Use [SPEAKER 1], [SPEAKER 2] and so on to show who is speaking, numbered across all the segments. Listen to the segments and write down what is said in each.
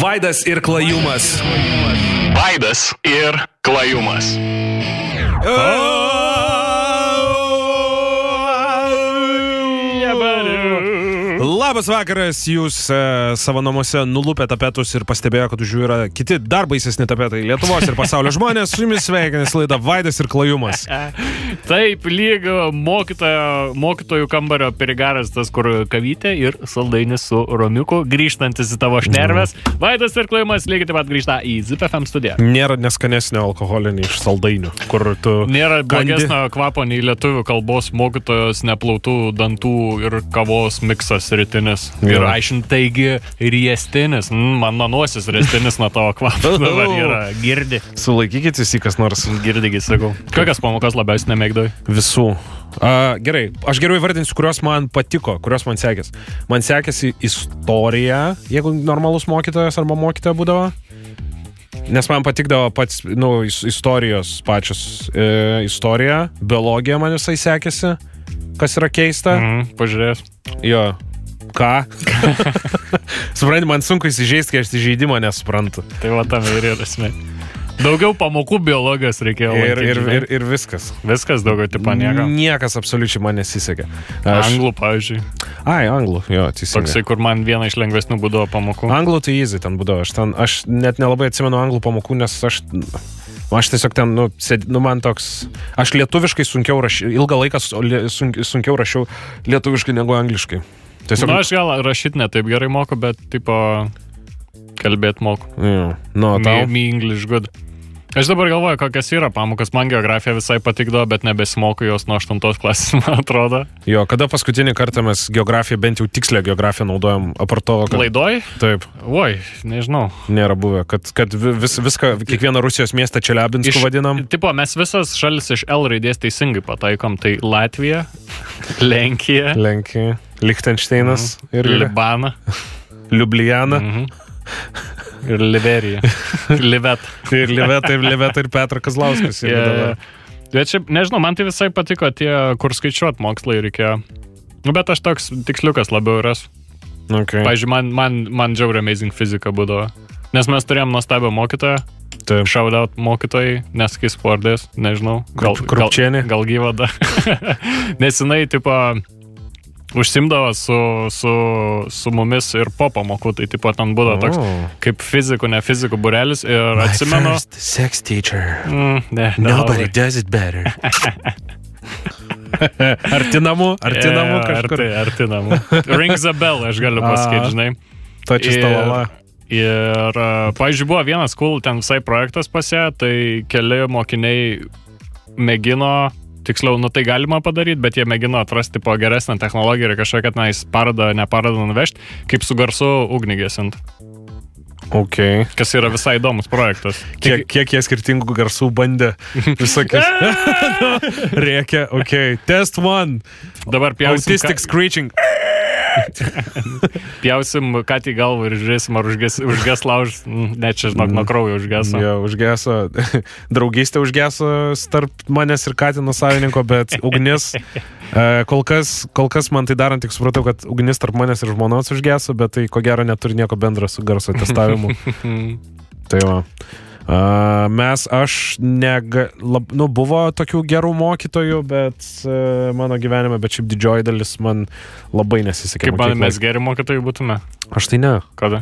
[SPEAKER 1] Vaidas ir Klajumas.
[SPEAKER 2] Vaidas ir Klajumas.
[SPEAKER 1] Labas vakaras, jūs savo namuose nulupė tapetus ir pastebėjo, kad už jų yra kiti dar baisesni tapetai. Lietuvos ir pasaulio žmonės, su jumis sveikinasi laida Vaidas ir Klajumas.
[SPEAKER 3] Taip, lyg mokytojų kambario perigaras, tas, kur kavytė ir saldainis su romiuku, grįžtantis į tavo šnerves. Vaidas ir Klajumas lygiai taip pat grįžta į ZIP FM studiją.
[SPEAKER 1] Nėra neskanesnio alkoholio nei iš saldainių, kur tu...
[SPEAKER 3] Nėra blogesnio kvapo nei lietuvių kalbos mokytojos neplautų dantų ir kavos miksas rytinis. Ir aišint, taigi riestinis. Mano nosis riestinis nuo tavo kvapo dabar yra. Girdi.
[SPEAKER 1] Sulaikykit visi kas nors.
[SPEAKER 3] Girdigi, sakau. Kokias pamokas labiausiai nemėgdavai?
[SPEAKER 1] Visų. Gerai, aš geriau įvardinsiu, kurios man patiko, kurios man sekėsi. Man sekėsi istorija, jeigu normalus mokytojas arba mokytoja būdavo. Nes man patikdavo pats, istorijos pačios istorija. Biologija man visai sekėsi. Kas yra keista.
[SPEAKER 3] Pažiūrės.
[SPEAKER 1] Jo. Ką? Supranti, man sunku įsižeisti, kai aš įžeidimo nesuprantu.
[SPEAKER 3] Tai va tam ir yra esmė. Daugiau pamokų biologijos reikėjo lankyti.
[SPEAKER 1] Ir viskas.
[SPEAKER 3] Viskas daugiau tipo nieko.
[SPEAKER 1] Niekas absoliučiai man nesisekė.
[SPEAKER 3] Anglų, pavyzdžiui.
[SPEAKER 1] Anglų, jo, teisingai.
[SPEAKER 3] Toksai, kur man viena iš lengvesnių būdavo pamokų.
[SPEAKER 1] Anglų tai easy ten būdavo. Aš net nelabai atsimenu anglų pamokų, nes aš tiesiog ten, man toks... Aš lietuviškai sunkiau rašiau, ilgą laiką sunkiau rašiau lietuviškai negu angliškai. Tiesiog...
[SPEAKER 3] Aš gal rašyti ne taip gerai moku, bet tipo kalbėt moku. Me English good. Aš dabar galvoju, kokias yra pamokas. Man geografija visai patikdavo, bet nebesimokau jos nuo 8 klasės, man atrodo. Jo, kada paskutinį kartą mes geografiją, bent jau tikslę geografiją naudojam apartovo, kad... Laidoj?
[SPEAKER 1] Taip.
[SPEAKER 3] Oi, nežinau.
[SPEAKER 1] Nėra buvę, kad viską, kiekvieną Rusijos miestą Čeliabinsku vadinam.
[SPEAKER 3] Tipo, mes visas šalis iš L raidės teisingai pataikom. Tai Latvija, Lenkija,
[SPEAKER 1] Lichtensteinas ir
[SPEAKER 3] Libana,
[SPEAKER 1] Liubliana.
[SPEAKER 3] Ir Liberija. Livet.
[SPEAKER 1] Ir Livet ir Petras Kazlauskas.
[SPEAKER 3] Bet šiaip, nežinau, man tai visai patiko tie, kur skaičiuot mokslai reikėjo. Bet aš toks tiksliukas labiau esu.
[SPEAKER 1] Okay.
[SPEAKER 3] Pavyzdžiui, man žiauriai amazing fizika būdavo. Nes mes turėjom nuostabią mokytoją.
[SPEAKER 1] Taip.
[SPEAKER 3] Shout out mokytojai, nesakys pavardės, nežinau.
[SPEAKER 1] Krupčienė.
[SPEAKER 3] Gal gyva da. Nes jinai, tipo... Užsimdavo su mumis ir po pamokų, tai tipo ten būdavo toks kaip fizikų, ne fizikų būrelis ir atsimenu...
[SPEAKER 1] My first sex teacher.
[SPEAKER 3] Nobody
[SPEAKER 1] does it better. Artinamu kažkur.
[SPEAKER 3] Artinamu. Rings a bell, aš galiu pasakyti, žinai.
[SPEAKER 1] Točias talala.
[SPEAKER 3] Ir, pavyzdžiui, buvo vienas ten visai projektas pasė, tai keli mokiniai mėgino... Tiksliau, tai galima padaryti, bet jie mėgino atrasti po geresnę technologiją ir kažkokią tenais neparadą nuvežti, kaip su garsu ugnį gesint.
[SPEAKER 1] Okay.
[SPEAKER 3] Kas yra visai įdomus projektas.
[SPEAKER 1] Kiek jie skirtingų garsų bandė visokius. Rėkia, Test 1.
[SPEAKER 3] Dabar pjausim...
[SPEAKER 1] Autistic screeching.
[SPEAKER 3] Pjausim katį galvą ir žiūrėsim, ar užges laužs. Ne, čia žinok, nuo kraujo užgeso.
[SPEAKER 1] Jo, užgeso. Draugystė užgeso tarp manęs ir katino savininko, bet ugnis... Kol kas man tai darant tik supratau, kad ugnis tarp manęs ir žmonos užgeso, bet tai ko gero neturi nieko bendro su garso testavimu. Tai va. Buvo tokių gerų mokytojų, bet mano gyvenime, bet šiaip didžioji dalis man labai nesisekė.
[SPEAKER 3] Kaip man mes geri mokytojai būtume?
[SPEAKER 1] Aš tai ne.
[SPEAKER 3] Kada?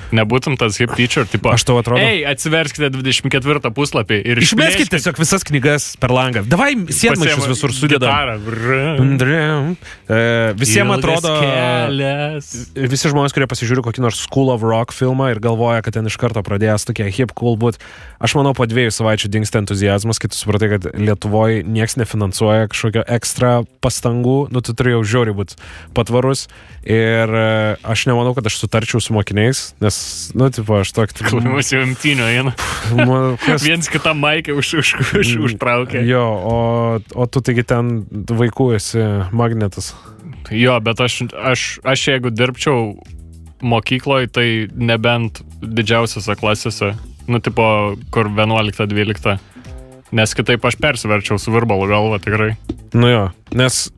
[SPEAKER 3] Nebūtum tas hip teacher, tipo...
[SPEAKER 1] Aš tau atrodo...
[SPEAKER 3] Ei, atsiverskite 24 puslapį ir
[SPEAKER 1] išmeskite tiesiog visas knygas per langą. Davai sėdmaišius visur sudedam. Visiems atrodo... Visi žmonės, kurie pasižiūri kokį nors School of Rock filmą ir galvoja, kad ten iš karto pradėjęs tokie hip cool būt. Aš manau, po 2 savaičių dingsta entuziazmas, kai tu supratai, kad Lietuvoje nieks nefinansuoja kažkokio ekstra pastangų. Tu turi jau žiauriai būti patvarus. Ir aš nemanau, kad aš sutarčiau su mokiniais, nes, aš tokį...
[SPEAKER 3] Klausimus jau imtynio eina. Viens kitam maikę užtraukė.
[SPEAKER 1] Jo, o tu taigi ten vaikų esi magnetas.
[SPEAKER 3] Jo, bet aš jeigu dirbčiau mokykloje, tai nebent didžiausiose klasėse. Kur 11-12. Nes kitaip aš persiverčiau su virbalu galva tikrai.
[SPEAKER 1] Jo, nes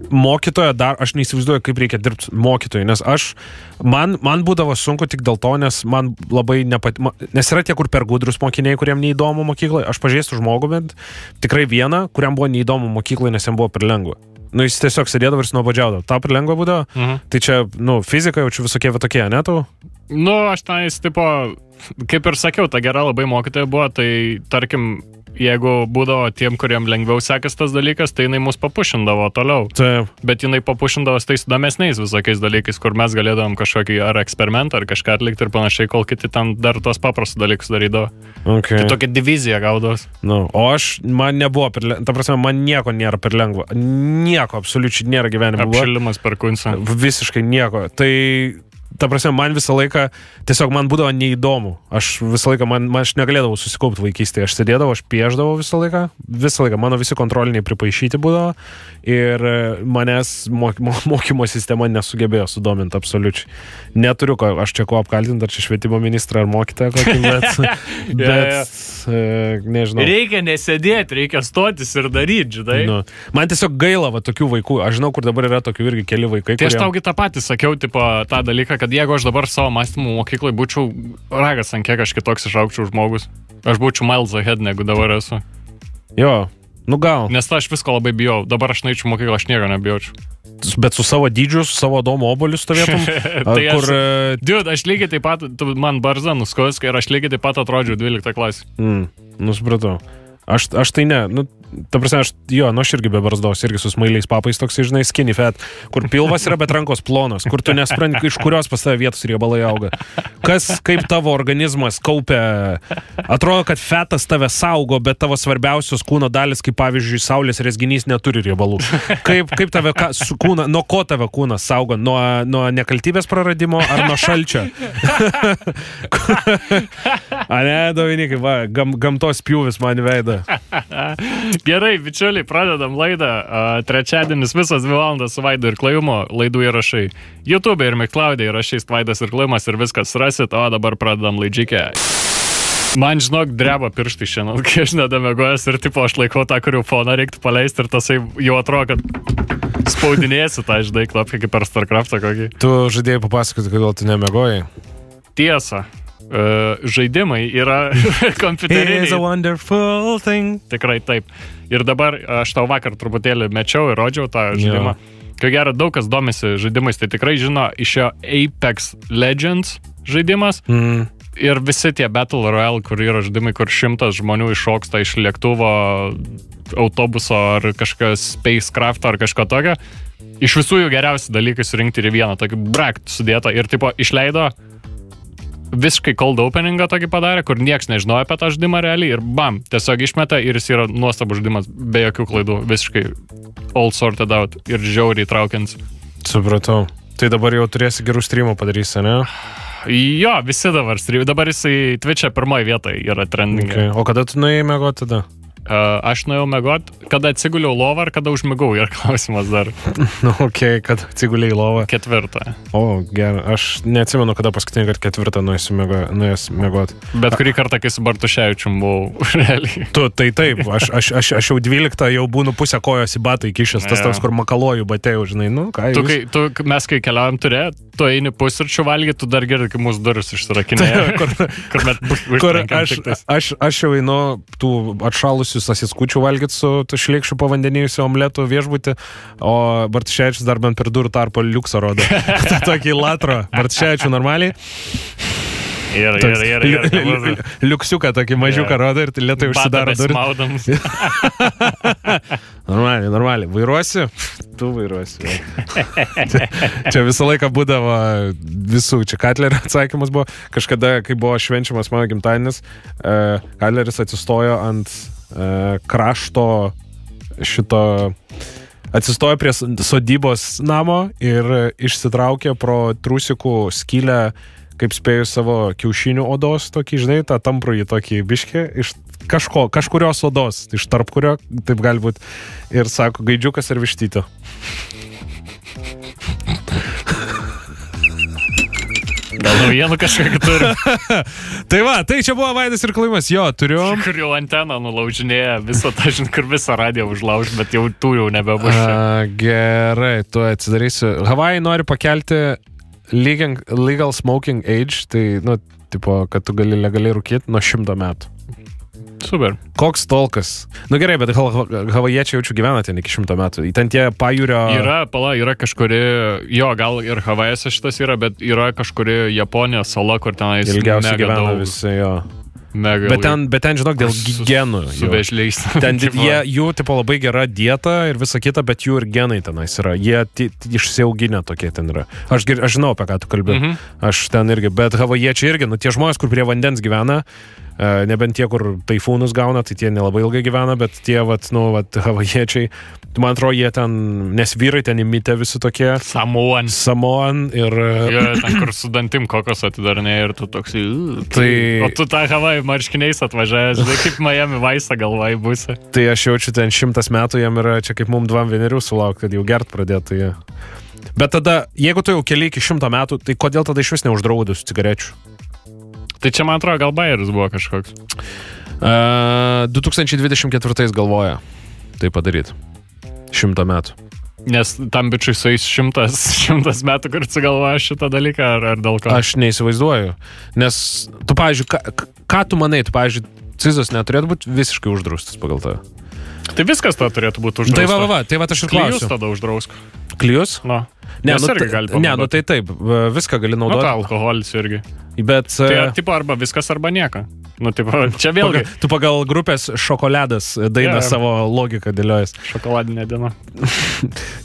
[SPEAKER 1] mokytojo aš neįsivaizduoju, kaip reikia dirbti mokytojui, nes man būdavo sunku tik dėl to, nes man labai nes yra tie, kur per gudrus mokiniai, kuriem neįdomu mokyklai, aš pažįstu žmogų, bet tikrai vieną, kuriam buvo neįdomu mokyklai, nes jam buvo per lengva. Nu, jis tiesiog sėdėdavo ir nuobodžiaudavo. Tau per lengva būdavo? Tai čia, fizika jaučiu visokie tokie, ne tau?
[SPEAKER 3] Aš tenais, kaip ir sakiau, ta gera labai mokytoja buvo, tai tarkim, jeigu būdavo tiem, kuriem lengviau sekas tas dalykas, tai jinai mus papušindavo toliau.
[SPEAKER 1] Taip.
[SPEAKER 3] Bet jinai papušindavo tais įdomesniais visokiais dalykais, kur mes galėdavom kažkokį ar eksperimentą, ar kažką atlikti ir panašiai, kol kiti ten dar tos paprastus dalykus darydavo.
[SPEAKER 1] Okay.
[SPEAKER 3] Tai tokia divizija gaudos.
[SPEAKER 1] O man nebuvo per lengva, ta prasme, man nieko nėra per lengva. Nieko absoliučiai nėra gyvenime.
[SPEAKER 3] Apšilimas per kunsą.
[SPEAKER 1] Visiškai nieko. Tai ta prasme, man visą laiką, tiesiog man būdavo neįdomu. Aš visą laiką, aš negalėdavau susikaupti vaikystėje. Aš sėdėdavau, aš pieždavau visą laiką, mano visi kontroliniai pripaišyti būdavo ir manęs mokymo sistema nesugebėjo sudominti absoliučiai. Neturiu, aš čia ko apkaltinti, ar čia švietimo ministrą ar mokytoją kokį, bet nežinau.
[SPEAKER 3] Reikia nesėdėti, reikia stotis ir daryti, žinai.
[SPEAKER 1] Man tiesiog gaila tokių vaikų. Aš žinau, kur dabar yra tokių irgi keli vaikai.
[SPEAKER 3] Tai aš taugi tą patį sakiau, tą dalyką, kad jeigu aš dabar savo mąstymų mokyklai būčiau ragas ant kiek aš kitoks išaugčiau žmogus. Aš būčiau miles ahead, negu dabar esu.
[SPEAKER 1] Jo, gal.
[SPEAKER 3] Nes aš visko labai bijau. Dabar aš naičiau mokyklą, aš nieko nebijaučiau.
[SPEAKER 1] Bet su savo dydžiu, su savo Adomo obuoliu stovėtum?
[SPEAKER 3] Aš lygiai taip pat, man barza nuskos, ir aš lygiai taip pat atrodžiau 12 klasį.
[SPEAKER 1] Supratau. Aš tai ne, ta prasme, aš irgi be barzdos, irgi su smailiais papais toks, žinai, skinny fat, kur pilvas yra, bet rankos plonos, kur tu nespranti, iš kurios pas tave vietos riebalai auga. Kaip tavo organizmas kaupia, atrodo, kad fetas tave saugo, bet tavo svarbiausios kūno dalis, kaip pavyzdžiui, saulės rezginys neturi riebalų. Kaip tave kūną, nuo ko tave kūnas saugo? Nuo nekaltybės praradimo ar nuo šalčio? A ne, Dominikai, va, gamtos pjūvis man veidą.
[SPEAKER 3] Gerai, bičiuliai, pradedam laidą. Trečiadienis visas 2 valandas su Vaidu ir Klajumo laidų įrašai. YouTube ir McCloud'e įrašys Vaidas ir Klajumas ir viskas rasit, o dabar pradedam laidžikę. Man, žinok, dreba pirštai šiandien, kai aš nedamegojęs ir aš laikau tą, kurių foną reiktų paleisti ir tasai jau atrodo, kad spaudinėsi tą, žinai, klapkį kaip per StarCraft'ą kokį.
[SPEAKER 1] Tu žadėjai papasakoti, kodėl tu nemegojai?
[SPEAKER 3] Tiesa. Žaidimai yra kompiuteriniai.
[SPEAKER 1] It's a wonderful thing.
[SPEAKER 3] Tikrai taip. Ir dabar aš tau vakar truputėlį mečiau ir rodžiau tą žaidimą. Kai gero, daug kas domisi žaidimais, tai tikrai žino, išėjo Apex Legends žaidimas. Ir visi tie Battle Royale, kur yra žaidimai, kur 100 žmonių iššoksta iš lėktuvo, autobuso ar kažkokios spacecraft ar kažko tokio. Iš visų jų geriausi dalykai surinkti ir vieną tokį brakt sudėtą ir išleido visiškai cold openingą tokį padarė, kur nieks nežinojo apie tą žaidimą realiai ir bam, tiesiog išmeta ir jis yra nuostabus žaidimas, be jokių klaidų, visiškai all sorted out ir žiauriai traukiant.
[SPEAKER 1] Supratau. Tai dabar jau turėsi gerų streamų padarysi, ne?
[SPEAKER 3] Jo, visi dabar streamų. Dabar jisai Twitch'e pirmoje vietoje yra trending.
[SPEAKER 1] Okay. O kada tu nuėjai miegot tada?
[SPEAKER 3] Aš nuėjau miegot, kada atsiguliau lovą ar kada užmigau, yra klausimas dar.
[SPEAKER 1] Kada atsiguliai lovą?
[SPEAKER 3] 4.
[SPEAKER 1] O, gerai. Aš neatsimenu, kada paskutinį kartą 4 nuėjęs miegot.
[SPEAKER 3] Bet kurį kartą, kai su Bartuševičium buvau, realiai.
[SPEAKER 1] Tai taip, aš jau 12 jau būnu pusę kojos į batą įkišęs, tas toks, kur makalojų batėjau, žinai, ką jūs.
[SPEAKER 3] Mes kai keliaujam turė, tu eini pusryčių valgyti, tu dar girdi, kai mūsų durys išsirakinėja.
[SPEAKER 1] Aš jau einu tų atšalusių sasiskučių valgyti su šlėkščiu povandenėjusiu omletu viešbutį, o Bartuševičius dar bent per durų tarpo liuksą rodo. Tokį latro. Bartuševičių normaliai. Liuksiuką tokį mažiuką rodo ir lietai užsidaro durys. Normaliai. Vairuosi? Tu vairuosi. Čia visą laiką būdavo visų. Čia Katlerio atsakymas buvo. Kažkada, kai buvo švenčiamas mano gimtadienis, Katleris atsistojo ant krašto atsistojo prie sodybos namo ir išsitraukė pro trusikų skylę, kaip spėjau, savo kiaušinių odos, tokį, žinai, tą tamprųjį tokį biškį, iš kažkurios odos, iš tarp kurio, taip gali būti, ir sako, gaidžiukas ir vištytė.
[SPEAKER 3] Gal naujienų kažkokį turi.
[SPEAKER 1] Tai va, tai čia buvo Vaidas ir Klajumas. Jo, turiu.
[SPEAKER 3] Kur jau anteną nulaužinėja, visą tą, kur visą radiją užlauž, bet jau tų jau nebebus.
[SPEAKER 1] Gerai, tu atsidarysiu. Havajai nori pakelti legal smoking age, tai, nu, tipo, kad tu gali legaliai rūkyti nuo 100 metų.
[SPEAKER 3] Super.
[SPEAKER 1] Koks tolkas? Nu gerai, bet havajiečiai jaučiu gyvena ten iki 100 metų. Ten tie pajūrio...
[SPEAKER 3] Yra kažkuri, jo, gal ir Havajose šitas yra, bet yra kažkuri Japonijos sala, kur tenais
[SPEAKER 1] ilgiausiai gyvena visi, jo.
[SPEAKER 3] Mega
[SPEAKER 1] bet ten, žinok, dėl genų.
[SPEAKER 3] Su vešliais.
[SPEAKER 1] Ten jų tipo labai gera dieta ir visa kita, bet jų ir genai tenais yra. Jie išsiauginę tokie ten yra. Aš žinau, apie ką tu kalbi. Aš ten irgi, bet havajiečiai irgi, nu tie žmonės, kur prie vandens gyvena, nebent tie, kur taifūnus gauna, tai tie nelabai ilgai gyvena, bet tie, havajiečiai, man atrodo, jie ten, nes vyrai ten įmitę visi tokie. Samoan ir...
[SPEAKER 3] Jo, ten, kur su dantim kokos atidarnė ir tu toks...
[SPEAKER 1] Tai...
[SPEAKER 3] O tu tą Havajų marškiniais atvažiavęs, kaip Miami Vice'ą galvai būsi.
[SPEAKER 1] Tai aš jaučiu ten 100 metų, jam yra čia kaip mum 2 vienerių sulauk, kad jau gert pradėtų jie. Bet tada, jeigu tu jau keli iki 100 metų, tai kodėl tada iš vis neuždraudus cigarečių?
[SPEAKER 3] Tai čia, man atrodo, gal Bayeris buvo kažkoks.
[SPEAKER 1] 2024 galvoja tai padaryti. 100 metų.
[SPEAKER 3] Nes tam bičiui sueis 100 metų, kur sugalvoja šitą dalyką, ar dėl ko?
[SPEAKER 1] Aš neįsivaizduoju. Nes, tu, pavyzdžiui, ką tu manai, cizas neturėtų būti visiškai uždraustas pagal tave?
[SPEAKER 3] Tai viskas to turėtų būti uždrausta.
[SPEAKER 1] Tai aš ir klausiu.
[SPEAKER 3] Klijus tada uždrausk.
[SPEAKER 1] Klijus?
[SPEAKER 3] No.
[SPEAKER 1] Ne, tai taip, viską gali naudoti.
[SPEAKER 3] Nu, tai alkoholis irgi.
[SPEAKER 1] Bet...
[SPEAKER 3] Tai tipo arba viskas, arba nieko. Nu, tipo, čia vėlgi.
[SPEAKER 1] Tu pagal grupės Šokoladas dainą savo logiką dėliojas.
[SPEAKER 3] Šokoladinė diena.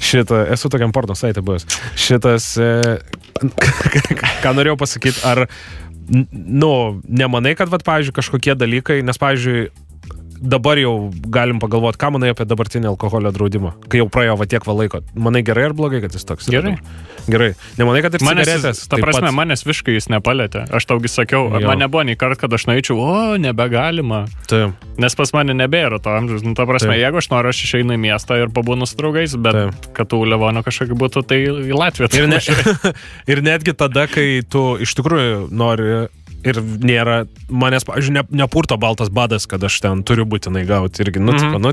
[SPEAKER 1] Esu tokiam porno saitė buvęs. Ką norėjau pasakyti, ar, nemanai, kad, pavyzdžiui, kažkokie dalykai, nes, pavyzdžiui, dabar jau galim pagalvoti, ką manai apie dabartinį alkoholio draudimą, kai jau praėjo tiek laiko. Manai gerai ar blogai, kad jis toks? Gerai. Nemanai, kad ir cigaretės?
[SPEAKER 3] Ta prasme, manęs visiškai jis nepalėtė. Aš taugi sakiau, man nebuvo nei kart, kad aš nueičiau, nebegalima.
[SPEAKER 1] Taip.
[SPEAKER 3] Nes pas mane nebėra to amžiaus. Ta prasme, jeigu aš noriu, aš išeinu į miestą ir pabūnu su draugais, bet kad tų Levonio kažkokį būtų, tai į Latviją.
[SPEAKER 1] Ir netgi tada, kai tu iš tikrųjų nori... Ir nėra, manęs, pavyzdžiui, nepurto baltas badas, kad aš ten turiu būtinai gauti irgi,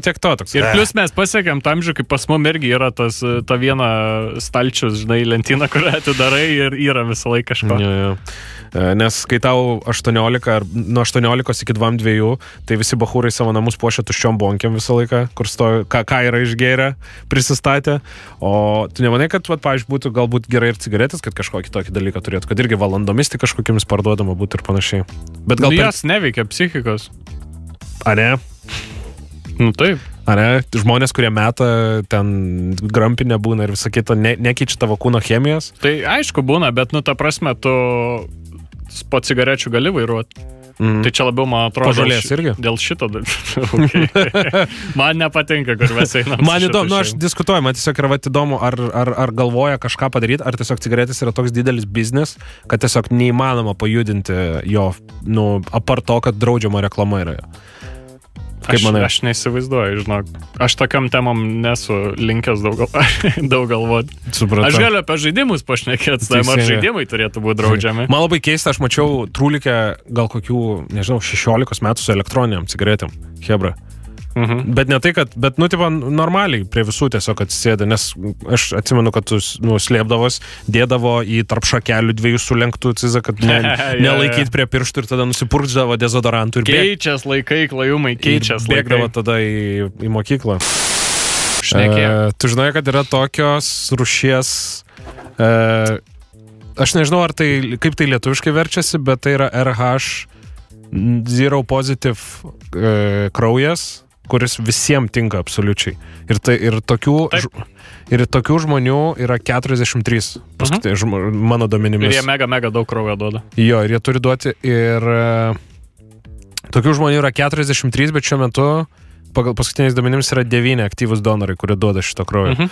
[SPEAKER 1] tiek to toks.
[SPEAKER 3] Ir plus mes pasiekėm tamžių, kaip pas mum irgi yra ta viena stalčius, žinai, lentyna, kurią atidarai ir yra visą laiką kažko.
[SPEAKER 1] Jo. Nes kai tau 18 ar nuo 18 iki 22, tai visi bachūrai savo namus puošia tuščiom bonkiam visą laiką, kur stovi, ką yra išgėrę, prisistatę. O tu nemanai, kad, pavyzdžiui, būtų galbūt gerai ir cigaretės, kad kažkokį tokį dalyką turėtų, kad irgi valandomis tik kažkokiamis parduodama būtų ir panašiai. Bet gal
[SPEAKER 3] jas neveikia psichikos.
[SPEAKER 1] A ne?
[SPEAKER 3] Nu taip.
[SPEAKER 1] A ne? Žmonės, kurie meta ten grampinė būna ir visą kitą, nekeičia tavo kūno chemijos?
[SPEAKER 3] Tai aišku būna, bet ta prasme, tu po cigarečių gali vairuoti. Tai čia labiau, man atrodo,
[SPEAKER 1] pažalės irgi?
[SPEAKER 3] Dėl šito. Okay. Man nepatinka, kur mes einam.
[SPEAKER 1] Man įdomu, aš diskutuoju, man tiesiog yra įdomu, ar galvoja kažką padaryti, ar tiesiog cigaretės yra toks didelis biznis, kad tiesiog neįmanoma pajudinti jo, apart to, kad draudžiama reklama yra.
[SPEAKER 3] Aš neįsivaizduoju, žinok. Aš tokiam temam nesu linkęs daug galvoti.
[SPEAKER 1] Supratau.
[SPEAKER 3] Aš galiu apie žaidimus pašnekėti, ar žaidimai turėtų būti draudžiami.
[SPEAKER 1] Man labai keista, aš mačiau trūlikę gal kokių, 16 metų su elektroniniam cigaretėm. Hebra. Bet ne tai, kad, bet, normaliai prie visų tiesiog atsisėdė, nes aš atsimenu, kad tu slėpdavos, dėdavo į tarp šakelių 2 sulenktų cizą, kad nelaikyti prie pirštų ir tada nusipurkždavo dezodorantų.
[SPEAKER 3] Keičias laikai, klajumai, keičias laikai.
[SPEAKER 1] Bėgdavo tada į mokyklą. Tu žinai, kad yra tokios rūšies, aš nežinau, ar tai, kaip tai lietuviškai verčiasi, bet tai yra RH Zero Positive kraujas, kuris visiems tinka absoliučiai. Ir tokių žmonių yra 43, mano duomenimis.
[SPEAKER 3] Ir jie mega daug kraujo duoda.
[SPEAKER 1] Jo, ir jie turi duoti. Ir tokių žmonių yra 43, bet šiuo metu pagal paskutiniais duomenimis yra 9 aktyvus donorai, kurie duoda šito kraujo.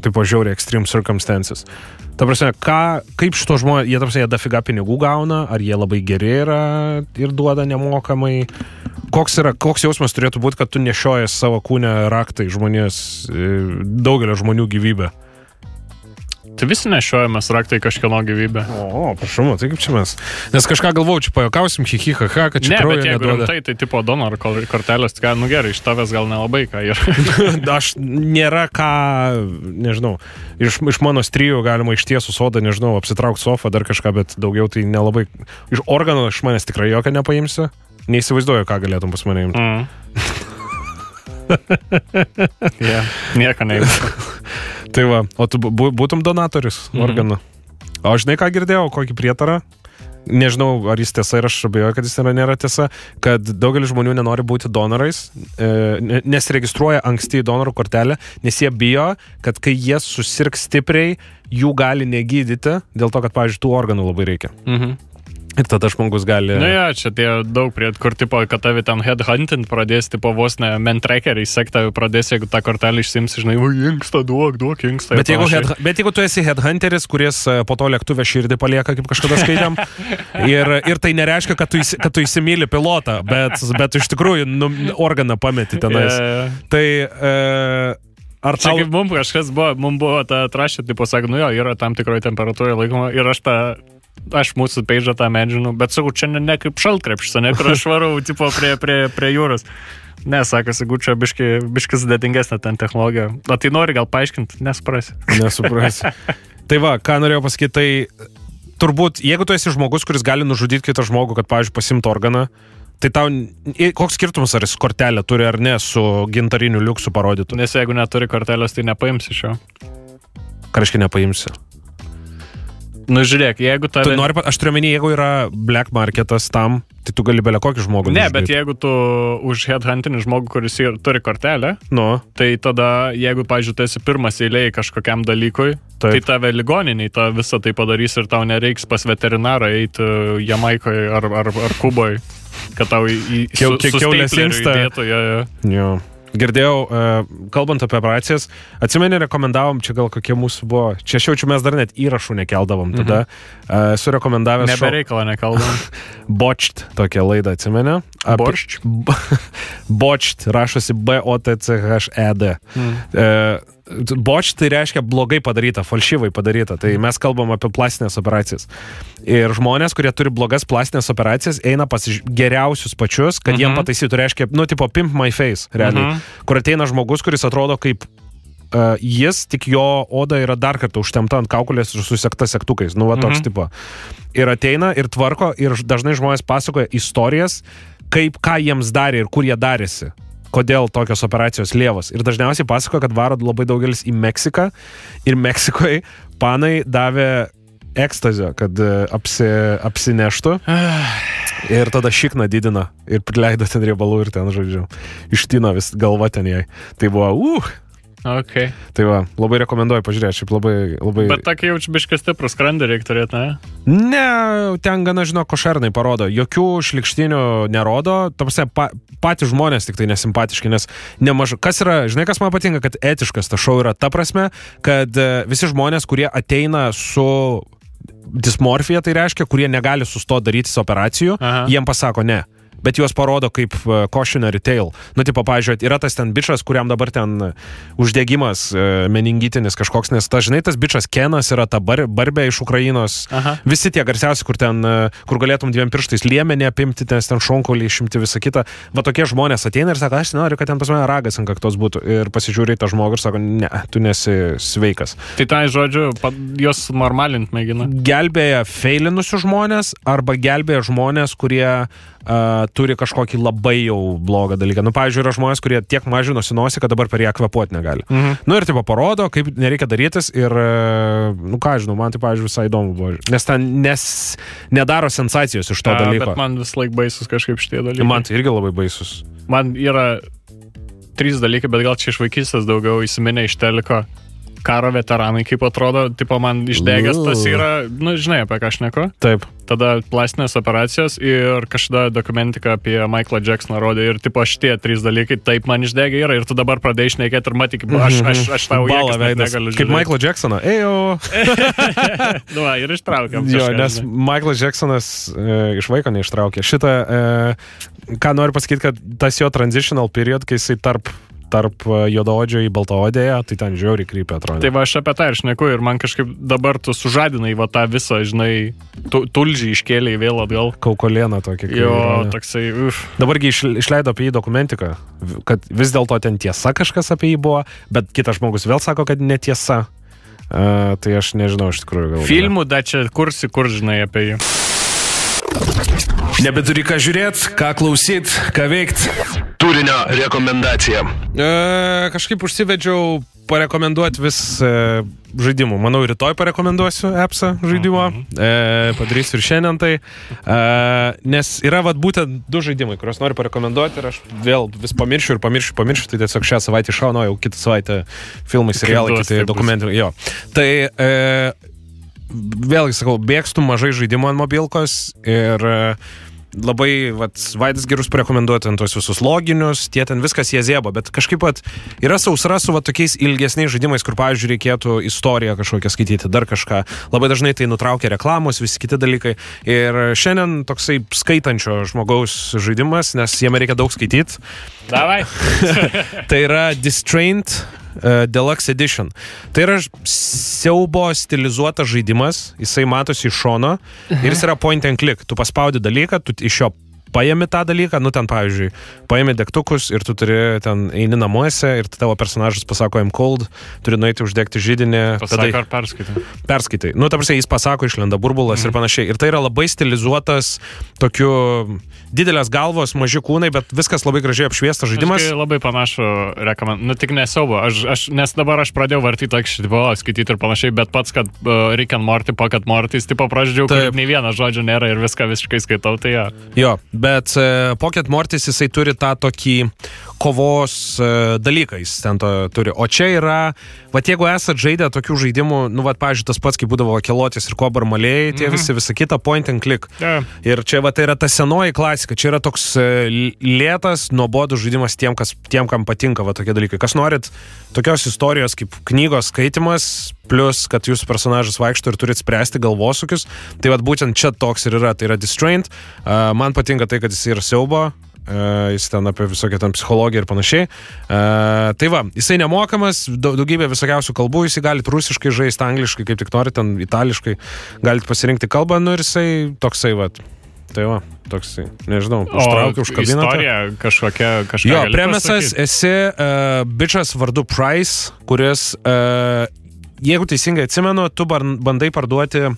[SPEAKER 1] Tipo žiauriai extreme circumstances. Ta prasme, kaip šito žmonės, jie dafiga pinigų gauna, ar jie labai geri yra ir duoda nemokamai. Koks jausmas turėtų būti, kad tu nešiojas savo kūne raktai žmonės, daugelio žmonių gyvybę?
[SPEAKER 3] Tai visi nešiojamas raktai kažkieno gyvybę.
[SPEAKER 1] O, prašau, tai kaip čia mes. Nes kažką galvau, čia pajokausim, hihihaha, kad čia kraujo neduoda.
[SPEAKER 3] Ne, bet tai tipo donoro kortelės, gerai, iš tavęs gal nelabai ką yra.
[SPEAKER 1] Aš nėra ką, nežinau, iš mano strijų galima iš tiesų sodą, nežinau, apsitraukti sofą, dar kažką, bet daugiau tai nelabai. Iš organų iš manęs tikrai jokio nepaimsi. Neįsivaizduoju, ką galėtum pas mane imti.
[SPEAKER 3] Nieko neįsivaizduoju.
[SPEAKER 1] Tai va, o tu būtum donatorius organų. O žinai, ką girdėjau, kokį prietarą? Nežinau, ar jis tiesa ir aš abejoju, kad jis nėra tiesa, kad daugelis žmonių nenori būti donorais, nesiregistruoja anksti į donorų kortelę, nes jie bijo, kad kai jie susirgs stipriai, jų gali negydyti, dėl to, kad, pavyzdžiui, tų organų labai reikia. Ir tada žmogus gali...
[SPEAKER 3] Nu jo, čia tie daug kur tipo, kad tavi ten headhunting pradės, tipo vos ne mentrackeriai sektavi pradės, jeigu tą kortelį išsims, žinai, inksta, duok, inksta.
[SPEAKER 1] Bet jeigu tu esi headhunteris, kuris po to lėktuvę širdį palieka, kaip kažkada skaitėm, ir tai nereiškia, kad tu įsimyli pilotą, bet iš tikrųjų organą pameti tenais. Tai...
[SPEAKER 3] Ar čia kaip mums kažkas buvo ta trašė, tipo, sako, nu jo, yra tam tikroje temperatūroje laikoma ir aš mūsų peidžą tą medžinu, bet sakau, čia ne kaip šaltkrepšis, ne kur aš varau, tipo, prie jūros. Ne, sakasi, čia biškis sudėtingesnė ten technologija. O tai nori gal paaiškinti? Nesuprasi.
[SPEAKER 1] Tai va, ką norėjau pasakyti, tai turbūt, jeigu tu esi žmogus, kuris gali nužudyti kitą žmogų, kad, pavyzdžiui, pasimtų organą, tai tau, koks skirtumas, ar jis kortelę turi ar ne, su gintariniu liuksu parodytų?
[SPEAKER 3] Nes jeigu neturi kortelės, tai nepaimsi šio.
[SPEAKER 1] Ką reiškia nepaimsi?
[SPEAKER 3] Nu, žiūrėk, jeigu tave...
[SPEAKER 1] Aš turiu menį, jeigu yra black marketas tam, tai tu gali belę kokį žmogų nužudyti.
[SPEAKER 3] Ne, bet jeigu tu už headhuntinį žmogų, kuris turi kortelę, tai tada, jeigu, pavyzdžiui, tu esi pirmas eilėje kažkokiam dalykui, tai tave ligoniniai tą visą tai padarys ir tau nereiks pas veterinarą eiti Jamaikoje ar Kuboje, kad tau į staplerių įdėtų.
[SPEAKER 1] Jo. Girdėjau, kalbant apie operacijas, atsimeni, rekomendavom, čia gal kokie mūsų buvo, čia šiaučiu mes dar net įrašų nekeldavom, tada surekomendavęs
[SPEAKER 3] Nebereikalą nekaldavom.
[SPEAKER 1] Botched tokią laidą, atsimeni? Botched, rašosi B-O-T-C-H-E-D. Botched tai reiškia blogai padaryta, falšyvai padaryta, tai mes kalbam apie plastinės operacijas. Ir žmonės, kurie turi blogas plastinės operacijas, eina pas geriausius pačius, kad jiem pataisytų, reiškia, nu, tipo, pimp my face, realiai. Kur ateina žmogus, kuris atrodo kaip jis, tik jo oda yra dar kartą užtemta ant kaukolės ir susekta sektukais, nu, va, toks tipo. Ir ateina ir tvarko, ir dažnai žmonės pasakoja istorijas, ką jiems darė ir kur jie darėsi. Kodėl tokios operacijos lievos. Ir dažniausiai pasakoja, kad varo labai daugelis į Meksiką ir Meksikoje panai davė ekstazio, kad apsineštų ir tada šikną didina ir prileido ten riebalų ir ten, žodžiu, ištino vis galva ten jai. Tai buvo,
[SPEAKER 3] Okay.
[SPEAKER 1] Tai va, labai rekomenduoju pažiūrėti, šiaip labai...
[SPEAKER 3] Bet tokį jaučiu biškas stiprų skrandį reikia turėti, ne?
[SPEAKER 1] Ne, ten gana, košernai parodo. Jokių šlikštinių nerodo. Tapasne, patys žmonės tik tai nesimpatiški, nes nemažai... Kas yra, žinai, kas man patinka, kad etiškas ta šou yra ta prasme, kad visi žmonės, kurie ateina su dismorfija, tai reiškia, kurie negali sustoti darytis operacijų, jiem pasako ne. Bet juos parodo kaip cautionary tale. Nu, tipo, pavyzdžiui, yra tas ten bičas, kuriam dabar ten uždegimas meningitinis kažkoks, nes žinai, tas bičas Kenas yra ta barbė iš Ukrainos. Visi tie garsiausi, kur galėtum dviem pirštais liemenį apimti, nes ten šonkolį išimti visą kitą. Va tokie žmonės ateina ir sako, aš noriu, kad ten pas mane ragas ant kaktos būtų. Ir pasižiūrė tą žmogų ir sako, ne, tu nesi sveikas.
[SPEAKER 3] Tai tai žodžiu, jos normalint mėgina.
[SPEAKER 1] Gelbėja feilinusius žmonės arba gelbėja žmonės, kurie turi kažkokį labai jau blogą dalyką. Nu, pavyzdžiui, yra žmonės, kurie tiek mažinosi nosį, kad dabar per ją kvėpuoti negali. Nu, ir tipo parodo, kaip nereikia darytis ir, nu, ką žinau, man tai, pavyzdžiui, visai įdomu buvo. Nes ten nedaro sensacijos iš to dalyko.
[SPEAKER 3] Bet man vis laik baisus kažkaip šitie dalykai.
[SPEAKER 1] Man tai irgi labai baisus.
[SPEAKER 3] Man yra 3 dalykai, bet gal čia iš vaikystės daugiau įsiminę iš teliko. Karo veteranai, kaip atrodo, tipo man išdegęs tas yra, nu, žinai, apie ką šneku.
[SPEAKER 1] Taip.
[SPEAKER 3] Tada plastinės operacijos ir kažkada dokumentiką apie Michaelą Jacksoną rodė ir tipo šitie 3 dalykai taip man išdegę yra ir tu dabar pradėjai šnekėti ir matyk, aš tau jėgas negaliu žiūrėti.
[SPEAKER 1] Kaip Michaelą Jacksoną, ejo!
[SPEAKER 3] Nu, va, ir ištraukiam.
[SPEAKER 1] Jo, nes Michaelas Jacksonas iš vaiko neištraukė. Šitą, ką noriu pasakyti, kad tas jo transitional period, kai jisai tarp tarp juodaodžio į baltaodėje, tai ten žiauriai krypia atrodo.
[SPEAKER 3] Tai va, aš apie tą ir šneku ir man kažkaip dabar tu sužadinai va tą visą, žinai, tulžį iškėlė vėl atgal.
[SPEAKER 1] Kaukolėną tokį.
[SPEAKER 3] Jo, toksai,
[SPEAKER 1] Dabargi išleido apie jį dokumentiką, kad vis dėlto ten tiesa kažkas apie jį buvo, bet kitas žmogus vėl sako, kad netiesa. Tai aš nežinau iš tikrųjų gal.
[SPEAKER 3] Filmų da čia kursi, kur žinai apie jį.
[SPEAKER 1] Nebeturi ką žiūrėti, ką klausyti, ką veikti.
[SPEAKER 2] Turinio rekomendacija.
[SPEAKER 1] Kažkaip užsivedžiau parekomenduoti vis žaidimų. Manau, rytoj parekomenduosiu appsą žaidimo. Padarysiu ir šiandien tai. Nes yra vat būtent 2 žaidimai, kuriuos noriu parekomenduoti ir aš vėl vis pamiršiu. Tai tiesiog šią savaitę iššaunu, jau kitą savaitę filmai, serialai, kiti dokumentai. Jo. Tai vėlgi sakau, bėgstų mažai žaidimų ant mobilkos ir labai, Vaidas gerus parekomenduoti ant tos visus loginius, tie ten viskas jie zėba, bet kažkaip yra sausra su tokiais ilgesniais žaidimais, kur, pavyzdžiui, reikėtų istoriją kažkokią skaityti, dar kažką. Labai dažnai tai nutraukia reklamos, visi kiti dalykai. Ir šiandien toksai skaitančio žmogaus žaidimas, nes jame reikia daug skaityti.
[SPEAKER 3] Davai.
[SPEAKER 1] Tai yra Distrained Deluxe Edition. Tai yra siaubo stilizuotas žaidimas, jisai matosi iš šono ir jis yra point and click. Tu paspaudi dalyką, tu iš jo paimi tą dalyką, ten pavyzdžiui, paimi degtukus ir tu turi ten eini namuose ir tavo personažas pasako I'm cold, turi nueiti uždegti židinį.
[SPEAKER 3] Pasako ar perskaitai?
[SPEAKER 1] Perskaitai. Ta prasme, jis pasako, išlenda burbulas ir panašiai. Ir tai yra labai stilizuotas, tokiu didelės galvos, maži kūnai, bet viskas labai gražiai apšviestas žaidimas.
[SPEAKER 3] Aš labai panašu rekomenduoju, tik nesaubu, nes dabar aš pradėjau vartyti skaityti ir panašiai, bet pats, kad Rick and Morty, Pocket Morty, tipo pradžiau, kad nei vieno žodžio nėra ir viską visiškai skaitau, tai jo.
[SPEAKER 1] Jo, bet Pocket Mortis jisai turi tą tokį kovos dalyką, jis ten to turi. O čia yra, jeigu esat žaidę tokių žaidimų, pavyzdžiui, tas pats, kaip būdavo Kelotis ir Kobar Malėjai, tie visa kita, point and click.
[SPEAKER 3] Yeah.
[SPEAKER 1] Ir čia tai yra ta senoji klasika, čia yra toks lėtas, nuobodus žaidimas tiem, kam patinka tokie dalykai. Kas norit tokios istorijos kaip knygos skaitimas, plus, kad jūsų personažas vaikšto ir turit spręsti galvosūkius, tai būtent čia toks ir yra, tai yra Distrained. Man patinka tai, kad jis yra siaubo, jis ten apie visokią ten psichologiją ir panašiai. Tai jisai nemokamas, daugybė visokiausių kalbų, jisai galite rusiškai žaisti, angliškai, kaip tik norit, ten itališkai, galite pasirinkti kalbą, ir jisai toksai Tai toksai, nežinau, užtraukiu, užkabinatą.
[SPEAKER 3] Istorija kažkokia
[SPEAKER 1] jo, premisas, esi bičas vardu Price, kuris, jeigu teisingai atsimenu, tu bandai parduoti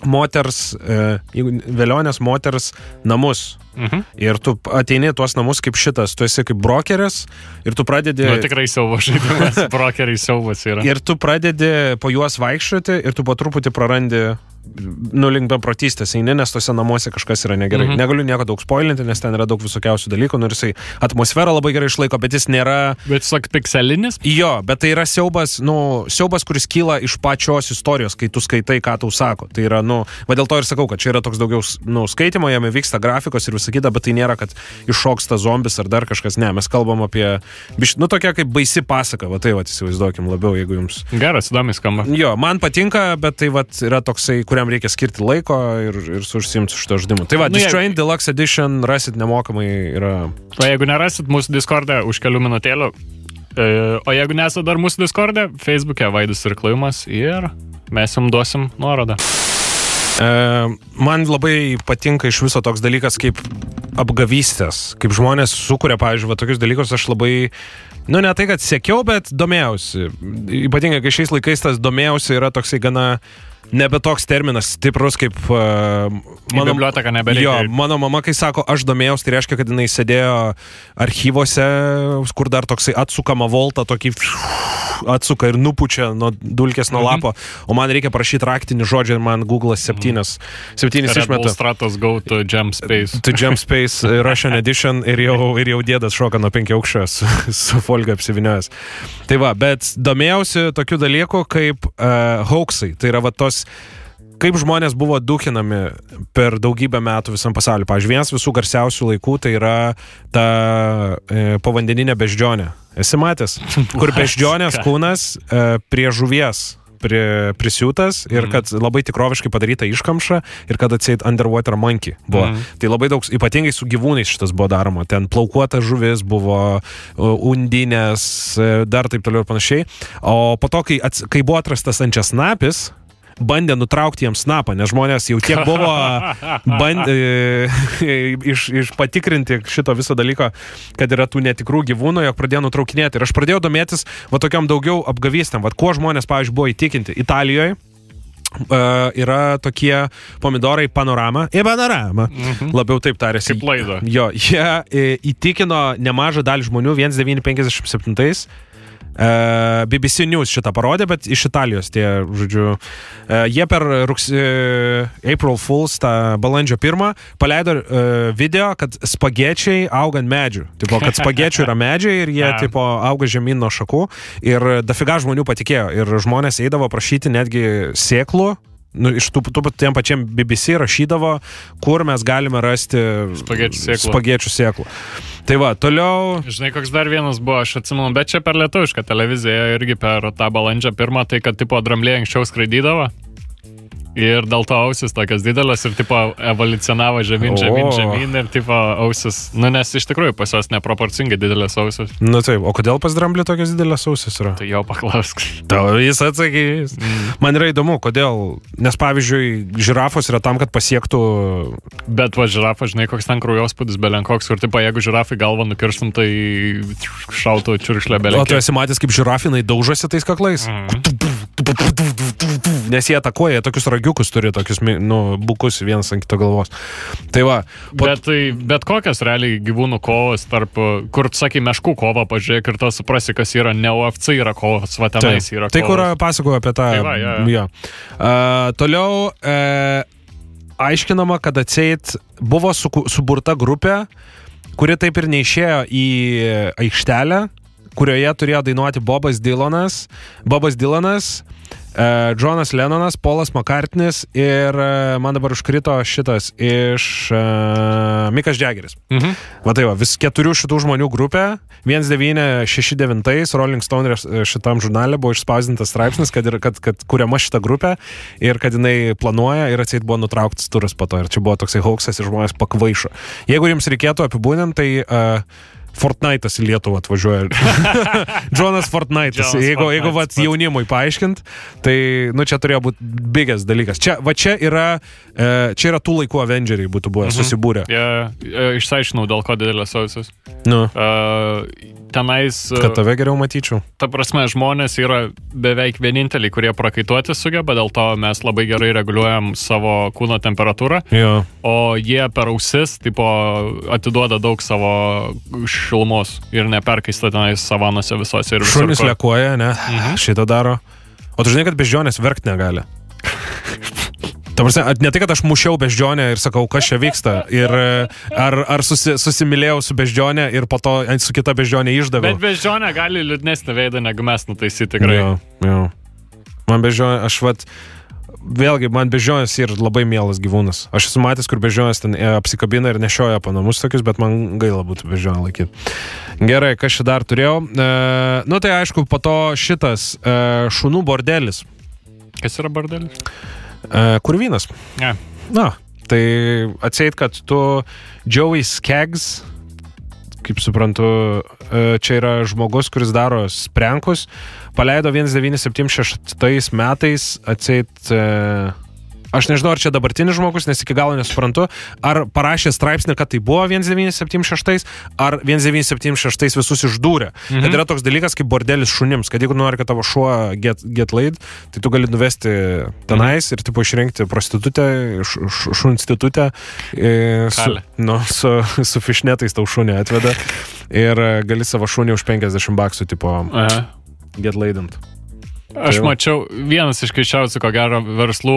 [SPEAKER 1] velionės moters namus. Ir tu ateini tuos namus kaip šitas, tu esi kaip brokeris ir tu pradedi...
[SPEAKER 3] tikrai siaubo žaidimas, brokeriai siaubas yra.
[SPEAKER 1] Ir tu pradedi po juos vaikščioti ir tu po truputį prarandi link beprotystės eini, nes tose namuose kažkas yra negerai. Negaliu nieko daug spoilinti, nes ten yra daug visokiausių dalykų, ir jisai atmosferą labai gerai išlaiko, bet jis nėra...
[SPEAKER 3] Bet sak pikselinis?
[SPEAKER 1] Jo, bet tai yra siaubas, kuris kyla iš pačios istorijos, kai tu skaitai, ką tau sako. Tai yra, dėl to ir sakau, kad čia yra toks daugiau, skaitimo, jame vyksta grafikos ir visa kita, bet tai nėra, kad iššoksta zombis ar dar kažkas. Ne, mes kalbam apie, tokia kaip baisi pasaka, įsivaizduokim labiau, jeigu jums...
[SPEAKER 3] Geras, įdomiai skamba.
[SPEAKER 1] Jo, man patinka, bet tai yra toksai, kuriam reikia skirti laiko ir užsiimti su šito žaidimu. Tai Distrained Deluxe Edition rasit nemokamai yra...
[SPEAKER 3] O jeigu nerasit mūsų Discord'e už kelių minutėlių, o jeigu nesat dar mūsų Discord'e, Facebook'e Vaidas ir Klajumas ir mes jums duosim nuorodą.
[SPEAKER 1] Man labai patinka iš viso toks dalykas kaip apgavystės, kaip žmonės sukuria, pavyzdžiui, tokius dalykus aš labai... ne tai, kad sekiau, bet domėjausi. Ypatingai, kai šiais laikais tas domėjausi yra toksai gana nebe toks terminas stiprus, kaip
[SPEAKER 3] mano biblioteka nebereikia.
[SPEAKER 1] Jo, mano mama, kai sako, aš domėjausi, tai reiškia, kad jinai sėdėjo archyvose, kur dar toksai atsukama volta, tokį atsuka ir nupučia nuo dulkės nuo lapo, o man reikia parašyti raktinį žodžią ir man Google'as 7 išmeta.
[SPEAKER 3] Stratos go to Jump Space.
[SPEAKER 1] To Jump Space Russian Edition ir jau dėdas šoka nuo 5 aukščio su folga apsiviniojęs. Tai bet domėjausi tokių dalykų kaip hoaxai. Tai yra tos, kaip žmonės buvo dukinami per daugybę metų visam pasauliu. Pavyzdžiui, vienas visų garsiausių laikų tai yra ta povandeninė beždžionė. Esi matęs? Kur beždžionės kūnas prie žuvies prisiūtas ir kad labai tikroviškai padaryta iškamša ir kad atseit underwater monkey buvo. Tai labai daug, ypatingai su gyvūnais šitas buvo daroma. Ten plaukuota žuvis buvo, undinės, dar taip toliau ir panašiai. O po to, kai buvo atrastas ančiasnapis, bandė nutraukti jiems snapą, nes žmonės jau tiek buvo patikrinti šito viso dalyko, kad yra tų netikrų gyvūnų, jog pradėjo nutraukinėti. Ir aš pradėjau domėtis tokiam daugiau apgavystėm. Kuo žmonės, pavyzdžiui, buvo įtikinti. Italijoje yra tokie pomidorai Panorama. Labiau taip tarėsi.
[SPEAKER 3] Kaip laido.
[SPEAKER 1] Jo, jie įtikino nemažą dalį žmonių 1957. BBC News šitą parodė, bet iš Italijos tie, žodžiu, jie per April Fools, tą balandžio 1, paleido video, kad spagečiai auga ant medžių. Tipo, kad spagečių yra medžiai ir jie tipo, auga žemyn nuo šakų. Ir dafiga žmonių patikėjo. Ir žmonės eidavo prašyti netgi sėklų. Iš tų tiem pačiam BBC rašydavo, kur mes galime rasti spagečių sėklų. Tai va, toliau...
[SPEAKER 3] Žinai, koks dar vienas buvo, aš atsimenu, bet čia per lietuvišką televiziją irgi per tą balandžio 1, tai kad tipo drambliai anksčiau skraidydavo. Ir dėl to ausis tokios didelės ir tipo evoliucionavo žemyn ir tipo ausis, nes iš tikrųjų pas jos neproporcingai didelės ausis.
[SPEAKER 1] Nu taip, o kodėl pas dramblį tokios didelės ausis yra?
[SPEAKER 3] Tai jau paklausk.
[SPEAKER 1] Tau jis atsakys. Man yra įdomu, kodėl, nes pavyzdžiui, žirafos yra tam, kad pasiektų...
[SPEAKER 3] Bet va, žirafa, žinai, koks ten kraujospūdis belenkoks, kur tipo, jeigu žirafai galvą nukirstum, tai šautų čiurkšlę belenkiai.
[SPEAKER 1] O tu esi matęs, kaip žirafinai daužosi tais kaklais? Nes jie atakuoja, tokius ragiukus turi, tokius, bukus vienas ant kito galvos. Tai va.
[SPEAKER 3] Bet kokias realiai gyvūnų kovos tarp, kur, sakai, meškų kovą pažiūrėk ir to suprasi, kas yra ne UFC yra kovos, va tenais yra kovos.
[SPEAKER 1] Tai kur pasakoju apie tą.
[SPEAKER 3] Tai va,
[SPEAKER 1] ja. Toliau aiškinama, kad atseit buvo suburta grupė, kuri taip ir neišėjo į aikštelę, kurioje turėjo dainuoti Bobas Dylanas, Johnas Lennonas, Paulas McCartney's ir man dabar užkrito šitas iš Mikas Jaggeris. Va tai va, vis 4 šitų žmonių grupė, 1969 Rolling Stone šitam žurnale buvo išspausdintas straipsnis, kad kuriama šita grupė ir kad jinai planuoja ir atseit buvo nutrauktas turas po to. Ir čia buvo toksai hoaxas ir žmonės pakvaišo. Jeigu jums reikėtų apibūdinti, tai Fortnite'as į Lietuvą atvažiuoja. Jonas Fortnite'as. Jeigu vat, jaunimui paaiškint, tai čia turėjo būti bigas dalykas. Čia yra tų laikų Avengeriai būtų buvę susibūrę.
[SPEAKER 3] Išsiaiškinau, dėl ko didelės ausis. Tenais...
[SPEAKER 1] Kad tave geriau matyčiau.
[SPEAKER 3] Ta prasme, žmonės yra beveik vieninteliai, kurie prakaituoti sugeba, dėl to mes labai gerai reguliuojam savo kūno temperatūrą. O jie per ausis tipo, atiduoda daug savo šilumos ir neperkaista tenais savanose visose.
[SPEAKER 1] Šunys lekuoja, ne? Šitą daro. O tu žinai, kad beždžionės verkt negali? Ta prasme, ne tai, kad aš mušiau beždžionę ir sakau, kas čia vyksta. Ir ar susimylėjau su beždžionė ir po to su kita beždžionė išdaviau.
[SPEAKER 3] Bet beždžionė gali liūdnesnį veidą, negu mes nutaisyti tikrai.
[SPEAKER 1] Jo. Man beždžionė, vėlgi, man beždžionės yra labai mielas gyvūnas. Aš esu matęs, kur beždžionės ten apsikabina ir nešioja po namus tokius, bet man gaila būtų beždžionę laikyti. Gerai, kas čia dar turėjau? Tai aišku, po to šitas šunų bordelis.
[SPEAKER 3] Kas yra bordelis?
[SPEAKER 1] Kurvynas. Tai atseit, kad tu Joey Skaggs, kaip suprantu, čia yra žmogus, kuris daro sprenkus, paleido 1976 metais atseit... Aš nežinau, ar čia dabartinis žmogus, nes iki galo nesuprantu, ar parašė straipsnį, kad tai buvo 1976, ar 1976 visus išdūrė. Kad yra toks dalykas kaip bordelis šunims, kad jeigu nori, kad tavo šuo get laid, tai tu gali nuvesti tenais ir tipo išrinkti prostitutę, šunų institutę, su fišnetais tau šunį atveda ir gali savo šunį už $50 tipo get laidint.
[SPEAKER 3] Aš mačiau vienas iš keisčiausių, ko gero, verslų,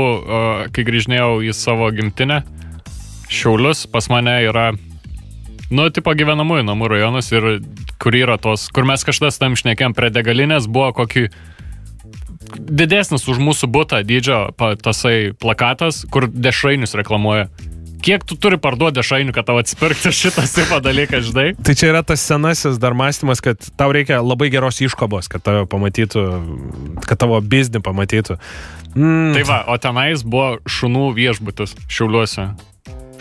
[SPEAKER 3] kai grįžinėjau į savo gimtinę, Šiaulius, pas mane yra, tipo gyvenamųjų namų rajonas ir kur yra tos, kur mes kažkada tam šnekėjom prie degalinės, buvo kokį didesnis už mūsų butą dydžio tasai plakatas, kur dešrainius reklamuoja. kiek tu turi parduoti dešrainių, kad tau atsipirkti šitas dalykas, žinai?
[SPEAKER 1] Tai čia yra tas senasis dar mąstymas, kad tau reikia labai geros iškabos, kad tave pamatytų, kad tavo biznį pamatytų.
[SPEAKER 3] Tai va, o tenais buvo šunų viešbutis Šiauliuose.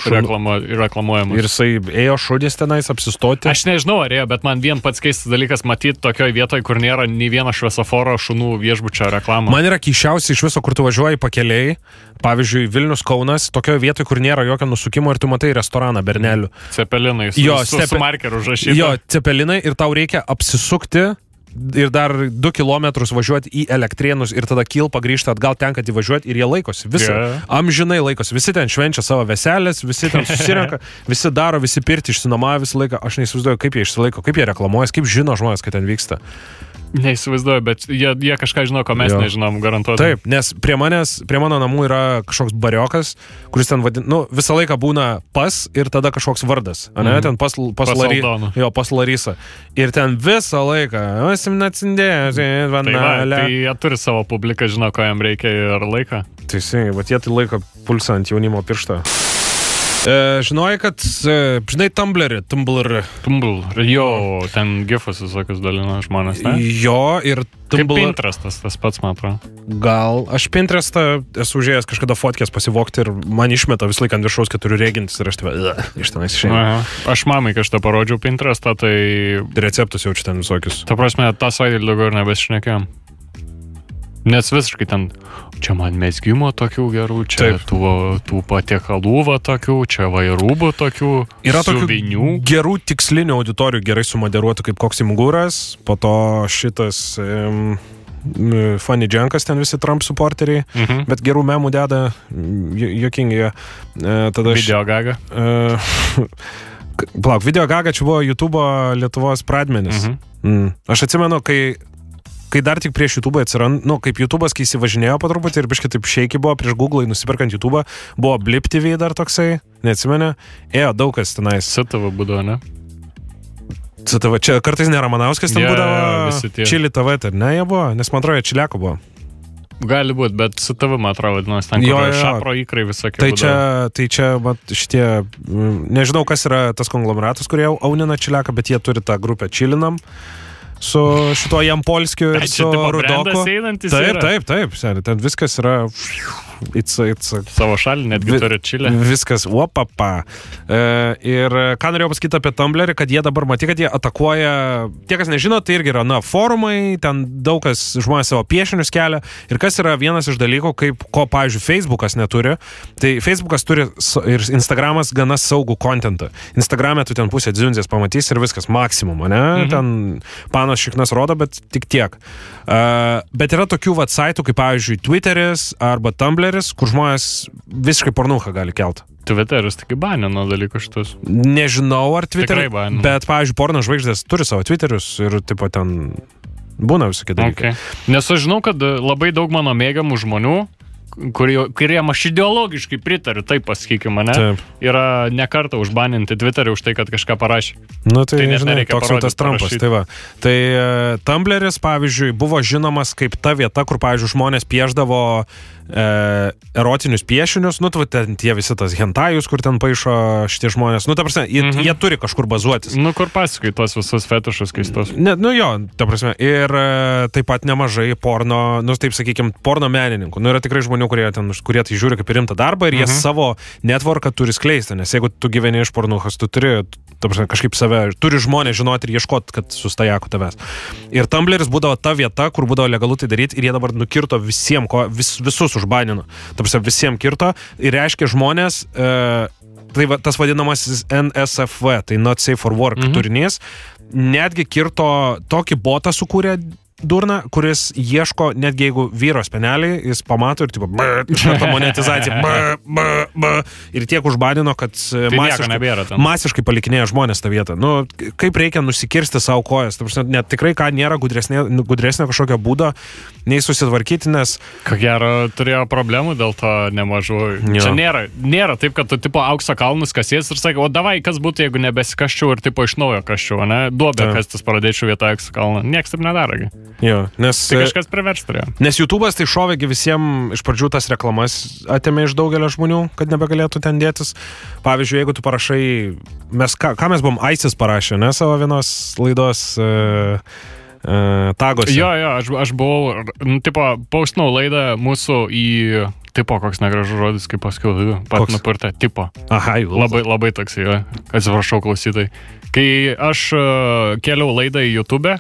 [SPEAKER 3] Reklamuojamas.
[SPEAKER 1] Ir jisai ėjo šudis tenais apsistoti.
[SPEAKER 3] Aš nežinau, ar ėjo, bet man vien pats keistas dalykas matyti tokioje vietoje, kur nėra nei vieno šviesoforo šunų viešbučio reklamų.
[SPEAKER 1] Man yra keisčiausia iš viso, kur tu važiuoji pakeliai, pavyzdžiui, Vilnius Kaunas, tokioje vietoje, kur nėra jokio nusukimo ir tu matai restoraną Bernelių.
[SPEAKER 3] Cepelinai, su markeru užrašyta.
[SPEAKER 1] Jo, cepelinai ir tau reikia apsisukti ir dar 2 kilometrus važiuoti į Elektrėnus ir tada Kilpą grįžti atgal ten, kad įvažiuoti ir jie laikosi. Visi amžinai laikosi. Visi ten švenčia savo veselės, visi ten susirenka, visi daro, visi pirti išsinuomavę visą laiką. Aš neįsivaizduoju, kaip jie išsilaiko, kaip jie reklamuojas, kaip žino žmonės, kad ten vyksta.
[SPEAKER 3] Neįsivaizduoju, bet jie kažką žino, ko mes nežinom, garantuotai.
[SPEAKER 1] Taip, nes prie mano namų yra kažkoks bariokas, kuris ten visą laiką būna pas ir tada kažkoks vardas. Ten pas Larisa. Ir ten visą laiką
[SPEAKER 3] tai jie turi savo publiką, žino, ko jam reikia ir laiką.
[SPEAKER 1] Teisingai, bet jie tai laiko pulsą ant jaunimo pirštą. Žinojai, kad, žinai, Tumblr,
[SPEAKER 3] jo, ten gifus visokius dalina žmonės, ne?
[SPEAKER 1] Jo, ir
[SPEAKER 3] Tumblr... Kaip Pinterestas, tas pats, man atrodo.
[SPEAKER 1] Gal, aš Pinterestą esu užėjęs kažkada fotkės pasivokti ir man išmeta visą laiką ant viršaus, kad turiu regintis ir aš iš tenais išėjau.
[SPEAKER 3] Aš mamai kažką parodžiau Pinterestą, tai...
[SPEAKER 1] Receptus jaučiu ten visokius.
[SPEAKER 3] Ta prasme, tą savaitę daugiau ir nebesišnekėjom. Nes visiškai ten, čia man mezgimo tokių gerų, čia tų patiekalų va tokių, čia vairūbų tokių,
[SPEAKER 1] yra tokių
[SPEAKER 3] suvinių.
[SPEAKER 1] Gerų tikslinių auditorijų, gerai sumoderuotų kaip koks Imgūras, po to šitas Funny Junkas, ten visi Trump supporteriai, bet gerų memų deda, juokingi.
[SPEAKER 3] Video Gaga.
[SPEAKER 1] Plauk, Video Gaga čia buvo YouTube'o Lietuvos pradmenis. Aš atsimenu, kai dar tik prieš YouTube atsirand, kaip YouTube'as, kai įsivažinėjo po truputį ir biškai taip šeiki buvo prieš Google'ai nusipirkant YouTube'ą, buvo Blip TV dar toksai, neatsimeni, daug kas tenais.
[SPEAKER 3] CTV būdavo, ne?
[SPEAKER 1] CTV, čia kartais ne Ramanauskas ten būdavo, Čili TV, tai ne jie buvo, nes man atrodo, Čiliako buvo.
[SPEAKER 3] Gali būti, bet CTV, man atrodo, vadinasi, ten kur šapro įkrai visokie būdavo.
[SPEAKER 1] Tai čia, šitie, nežinau, kas yra tas konglomeratas, kurie aunina Čiliaką, bet jie turi tą grupę Čilinam. Su šituo Jampolskiu ir su Rudoku. Taip. Ten viskas yra...
[SPEAKER 3] Savo šalį netgi turi Čilę.
[SPEAKER 1] Viskas, opapa. Ir ką norėjau pasakyti apie Tumblr'į, kad jie dabar matė, kad jie atakuoja... Tie, kas nežino, tai irgi yra, forumai, ten daug kas žmonės savo piešinius kelia. Ir kas yra vienas iš dalykų, ko, pavyzdžiui, Facebookas neturi. Tai Facebookas turi ir Instagramas gana saugų kontentą. Instagram'e tu ten pusę dziunzės pamatysi ir viskas, maksimum, ne? Ten panos šiknas rodo, bet tik tiek. Bet yra tokių saitų, kaip, pavyzdžiui, Twitteris arba Tumblr, kur žmonės visiškai pornuchą gali kelt.
[SPEAKER 3] Twitteris tik banino dalykų šitus.
[SPEAKER 1] Nežinau, ar Twitterį, bet, pavyzdžiui, porno žvaigždės turi savo Twitterius ir, tipo, ten būna visokie dalykai.
[SPEAKER 3] Nes aš žinau, kad labai daug mano mėgiamų žmonių, kuriem aš ideologiškai pritariu, taip pasakykime, ne? Taip. Yra nekartą užbaninti Twitterį už tai, kad kažką parašė.
[SPEAKER 1] Tai nežinai, toks tas Trumpas. Tai va. Tai Tumblr'is, pavyzdžiui, buvo žinomas kaip ta vieta, kur, pavyzdžiui, žmonės pieždavo erotinius piešinius, ten tie visi tas hentajus, kur ten paišo šitie žmonės. Ta prasme, jie turi kažkur bazuotis.
[SPEAKER 3] Kur pasakai tos visus fetišus keistus.
[SPEAKER 1] Ta prasme. Ir taip pat nemažai porno, taip sakykime, porno menininkų. Yra tikrai žmonių, kurie tai žiūri kaip rimtą darbą ir jie savo networką turi skleisti, nes jeigu tu gyveni iš pornuchas, tu turi, kažkaip turi žmonės žinoti ir ieškoti, kad sustajaku tavęs. Ir Tumblr'is būdavo ta vieta, kur būdavo legalu tai daryti ir jie dabar nukirto visus užbanino. Visiems kirto ir reiškia žmonės, tai tas vadinamasis NSFW, tai Not Safe for Work turinys, netgi kirto tokį botą sukūrė durna, kuris ieško, netgi jeigu vyro speneliai, jis pamato ir tipo, monetizacija, ir tiek užbanino, kad masiškai palikinėja žmonės tą vietą. Kaip reikia nusikirsti savo kojas. Net tikrai nėra gudresnio kažkokio būdo, nei susitvarkyti, nes...
[SPEAKER 3] Ko gero, turėjo problemų dėl to nemažų. Čia nėra taip, kad tu tipo aukso kalnus kasies ir sakai, o davai, kas būtų, jeigu nebesikaščiau ir tipo iš naujo kaščiau, ne? Duobę kastis pradėčiau vietą aukso kalną. Niekas taip nedaro.
[SPEAKER 1] Jo, nes...
[SPEAKER 3] Tai kažkas privers turėjo.
[SPEAKER 1] Nes YouTube'as tai šovėgi visiems iš pradžių tas reklamas atėmė iš daugelio žmonių, kad nebegalėtų ten dėtis. Pavyzdžiui, jeigu tu parašai... Ką mes buvom ISIS parašę, ne, savo vienos laidos tagose.
[SPEAKER 3] Jo, aš buvau, paustinau laidą mūsų į... Tipo, koks negražus žodis, kaip paskiau, pat nupurtę, tipo.
[SPEAKER 1] Aha, jau.
[SPEAKER 3] Labai toks, jo. Atsiprašau, klausytai. Kai aš kėliau laidą į YouTube,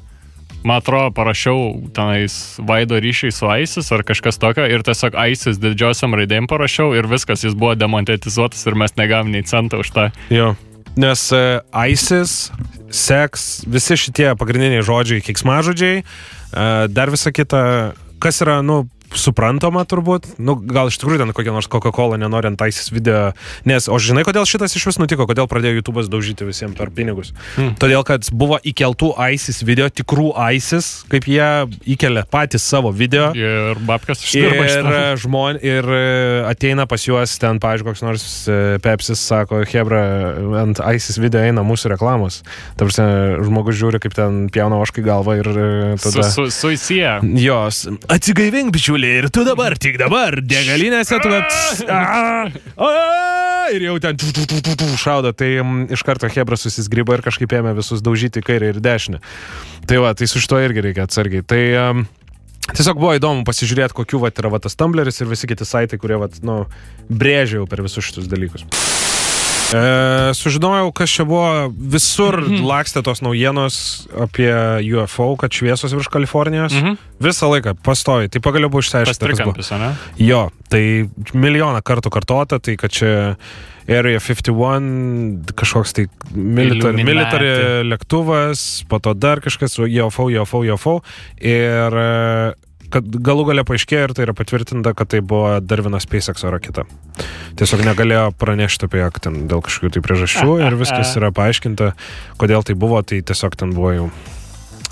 [SPEAKER 3] man atrodo, parašiau tenais vaido ryšiai su ISIS ar kažkas tokio ir tiesiog ISIS didžiosiam raidėm parašiau ir viskas, jis buvo demonetizuotas ir mes negavom nei centą už tą.
[SPEAKER 1] Jo, nes ISIS, seks, visi šitie pagrindiniai žodžiai, keiksmažodžiai, dar visa kita, kas yra, suprantama turbūt, gal iš tikrųjų ten kokia nors Coca-Cola nenori ant ISIS video, nes, o žinai, kodėl šitas iš vis nutiko, kodėl pradėjo YouTube'as daužyti visiems per pinigus? Todėl, kad buvo įkeltų ISIS video, tikrų ISIS, kaip jie įkelia patys savo video.
[SPEAKER 3] Ir babkas ištirba.
[SPEAKER 1] Ir ateina pas juos ten, pavyzdžiui, koks nors Pepsis, sako, hebra, ant ISIS video eina mūsų reklamos. Ta prasme, žmogus žiūri, kaip ten pjauna ožkai galvą ir tada...
[SPEAKER 3] Suisija.
[SPEAKER 1] Jos, atsigaivink, bičiuli. Ir tu tik dabar, degalinėse tu ir jau ten šaudo, tai iš karto hebra susisgryba ir kažkaip ėmė visus daužyti kairę ir dešinę. Tai va, tai su šito irgi reikia atsargiai. Tai tiesiog buvo įdomu pasižiūrėti, kokiu yra tas Tumbleris ir visi kiti saitai, kurie brėžia jau per visus šitus dalykus. Sužinojau, kas čia buvo, visur lakstė tos naujienos apie UFO, kad šviesos virš Kalifornijos. Visą laiką pastovi, tai pagaliau buvo išsiaiškinta.
[SPEAKER 3] Tas trikampis, ne?
[SPEAKER 1] Jo, tai milijoną kartų kartota, tai kad čia Area 51, kažkoks tai military lėktuvas, po to dar kažkas, UFO ir kad galų galia paaiškėjo ir tai yra patvirtinta, kad tai buvo dar viena SpaceX raketa. Tiesiog negalėjo pranešti apie ją ten dėl kažkokių tai priežasčių ir viskas yra paaiškinta, kodėl tai buvo, tai tiesiog ten buvo jau.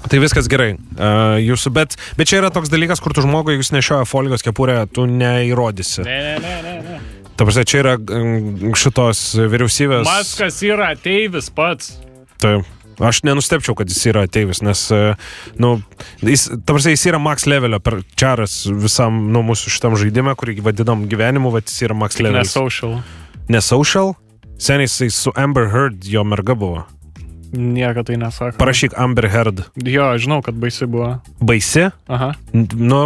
[SPEAKER 1] Tai viskas gerai. Bet čia yra toks dalykas, kur tu žmogui, jeigu jis nešioja folijos kepurę, tu neįrodysi.
[SPEAKER 3] Ne.
[SPEAKER 1] Ta prasme, čia yra šitos vyriausybės...
[SPEAKER 3] Maskas yra ateivis pats.
[SPEAKER 1] Taip. Aš nenustepčiau, kad jis yra ateivis, nes, jis yra max levelio per čaras visam, mūsų šitam žaidimą, kurį vadinam gyvenimu, bet jis yra max levelio. Ne social? Seniai jisai su Amber Heard jo merga buvo.
[SPEAKER 3] Nieko tai nesako.
[SPEAKER 1] Parašyk Amber Heard.
[SPEAKER 3] Jo, žinau, kad baisi buvo.
[SPEAKER 1] Baisi?
[SPEAKER 3] Aha.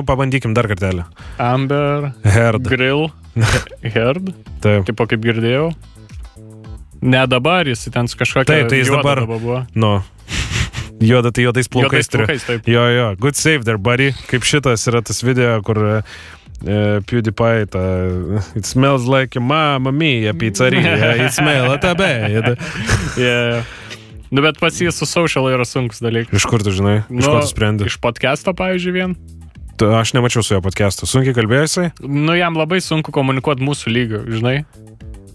[SPEAKER 1] Pabandykim dar kartelį.
[SPEAKER 3] Amber
[SPEAKER 1] Heard.
[SPEAKER 3] Grill. Heard?
[SPEAKER 1] Taip.
[SPEAKER 3] Tipo kaip girdėjau. Ne dabar, jis ten su kažkokia juoda buvo.
[SPEAKER 1] Juoda, tai juodais plaukais.
[SPEAKER 3] Taip.
[SPEAKER 1] Jo, good save there, buddy. Kaip šitas yra tas video, kur PewDiePie, it smells like your mamma mia pizzerija, it smell a tabe.
[SPEAKER 3] Bet pats jis su social yra sunkus dalykas.
[SPEAKER 1] Iš kur tu žinai? Iš kur tu sprendi?
[SPEAKER 3] Iš podcast'o, pavyzdžiui, vien.
[SPEAKER 1] Aš nemačiau su jo podcast'o. Sunkiai kalbėjai?
[SPEAKER 3] Jam labai sunku komunikuoti mūsų lygių, žinai.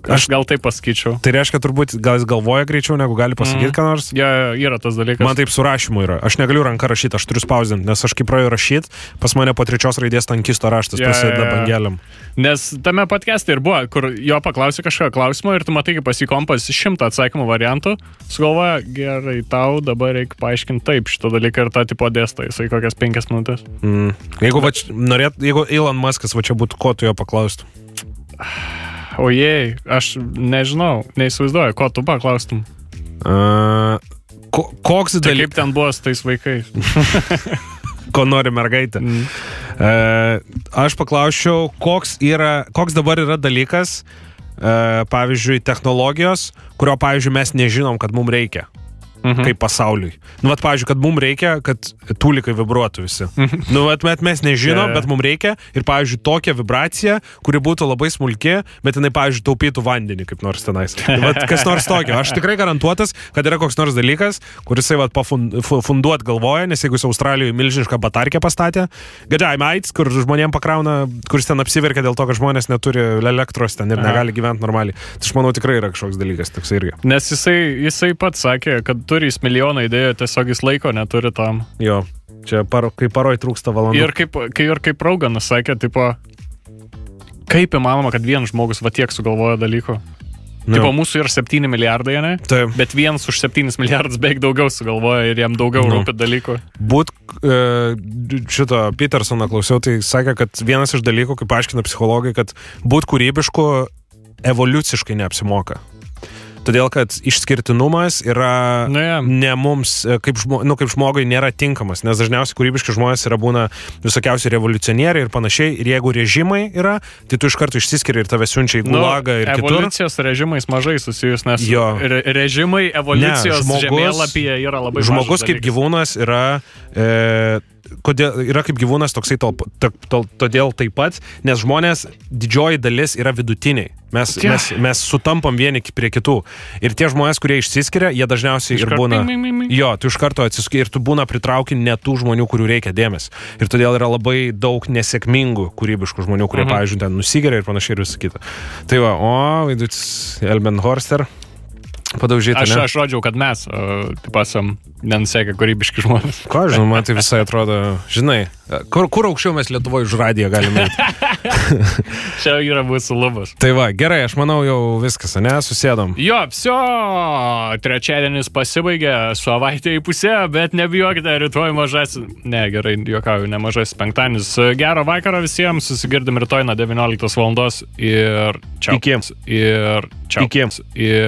[SPEAKER 3] Aš gal taip pasakyčiau.
[SPEAKER 1] Tai reiškia, turbūt gal jis galvoja greičiau, negu gali pasakyti ką nors?
[SPEAKER 3] Ja, yra tas dalykas.
[SPEAKER 1] Man taip su rašymu yra. Aš negaliu ranką rašyti, aš turiu spausdinti, nes aš kai pradėjau rašyti, pas mane po 3 raidės tankisto raštas prasideda bangeliam.
[SPEAKER 3] Nes tame podcast'e ir buvo, kur jo paklausė kažką klausimo ir tu matai, kaip pas jį kompas 100 atsakymų variantų, sugalvoja, gerai, tau dabar reikia paaiškinti taip šitą dalyką ir tą tipo dėstą, jisai kokias 5 minutės.
[SPEAKER 1] Jeigu Elon Muskas va čia būtų, ko tu jo paklaustum?
[SPEAKER 3] Ojei, aš nežinau, neįsivaizduoju, ko tu paklaustum.
[SPEAKER 1] Koks
[SPEAKER 3] dalykas? Tai kaip ten buvo su tais vaikais?
[SPEAKER 1] Ko nori mergaitė? Aš paklausčiau, koks dabar yra dalykas, pavyzdžiui, technologijos, kurio, pavyzdžiui, mes nežinom, kad mums reikia. Kaip pasauliui. Pavyzdžiui, kad mums reikia, kad tūlikai vibruotų visi. Mes nežinom, bet mums reikia. Ir, pavyzdžiui, tokia vibracija, kuri būtų labai smulki, bet jinai, pavyzdžiui, taupytų vandenį kaip nors tenais. Kas nors tokio. Aš tikrai garantuotas, kad yra koks nors dalykas, kuris funduot galvoja, nes jeigu jis Australijoje milžinišką batarkę pastatė, Gadai Maits, kur žmonėm pakrauna, kuris ten apsiverkia dėl to, kad žmonės neturi elektros ten ir negali gyventi normaliai. Tai aš manau, tikrai yra kažkoks dalykas, toks irgi.
[SPEAKER 3] Nes jisai pats sakė, kad turi jis milijoną idėjų, tiesiog jis laiko neturi tam.
[SPEAKER 1] Jo, čia kai paroj trūksta valandų.
[SPEAKER 3] Ir kaip Roganas sakė, tipo, kaip įmanoma, kad vienas žmogus va tiek sugalvoja dalykų. Tipo, mūsų yra 7 milijardai, ne?
[SPEAKER 1] Taip.
[SPEAKER 3] Bet vienas už 7 milijardus beveik daugiau sugalvoja ir jam daugiau rūpi dalykų.
[SPEAKER 1] Šito Petersoną klausiau, tai sakė, kad vienas iš dalykų, kaip aiškina psichologai, kad būt kūrybišku evoliuciškai neapsimoka. Todėl, kad išskirtinumas yra ne mums, kaip žmogui nėra tinkamas, nes dažniausiai kūrybiški žmonės būna visokiausi revoliucionieriai ir panašiai, ir jeigu režimai yra, tai tu iš karto išsiskiri ir tave siunčia į gulagą ir kitur.
[SPEAKER 3] Evoliucijos režimais mažai susijus, nes režimai evoliucijos žemėlapyje yra labai mažas.
[SPEAKER 1] Žmogus kaip gyvūnas yra... Kodėl yra kaip gyvūnas toksai todėl taip pat, nes žmonės didžioji dalis yra vidutiniai. Mes sutampam vieni prie kitų. Ir tie žmonės, kurie išsiskiria, jie dažniausiai ir būna... Jo, tu iš karto atsiskiria ir tu būna pritrauki ne tų žmonių, kurių reikia dėmesio. Ir todėl yra labai daug nesėkmingų kūrybiškų žmonių, kurie, pavyzdžiui, ten nusigeria ir panašiai ir visą kitą. Tai va, vaidutis Elbenhorster. Padaužyti, ne?
[SPEAKER 3] Aš rodžiau, kad mes esam nenusiekę kūrybiški žmonės.
[SPEAKER 1] Ko, žinau, man tai visai atrodo, žinai, kur aukščiau mes Lietuvoje už radiją galime eiti?
[SPEAKER 3] Čia yra mūsų lubas.
[SPEAKER 1] Tai va, gerai, aš manau jau viskas, ne, susėdom.
[SPEAKER 3] Jo, trečiadienis pasibaigė, savaitė į pusę, bet nebijokite, rytoj mažasis, ne, gerai, juokauju, ne mažasis penktadienis. Gero vakaro visiems, susigirdim rytoj nuo 19 val. Ir čiau.
[SPEAKER 1] Iki.
[SPEAKER 3] Ir čiau.
[SPEAKER 1] Iki.
[SPEAKER 3] Ir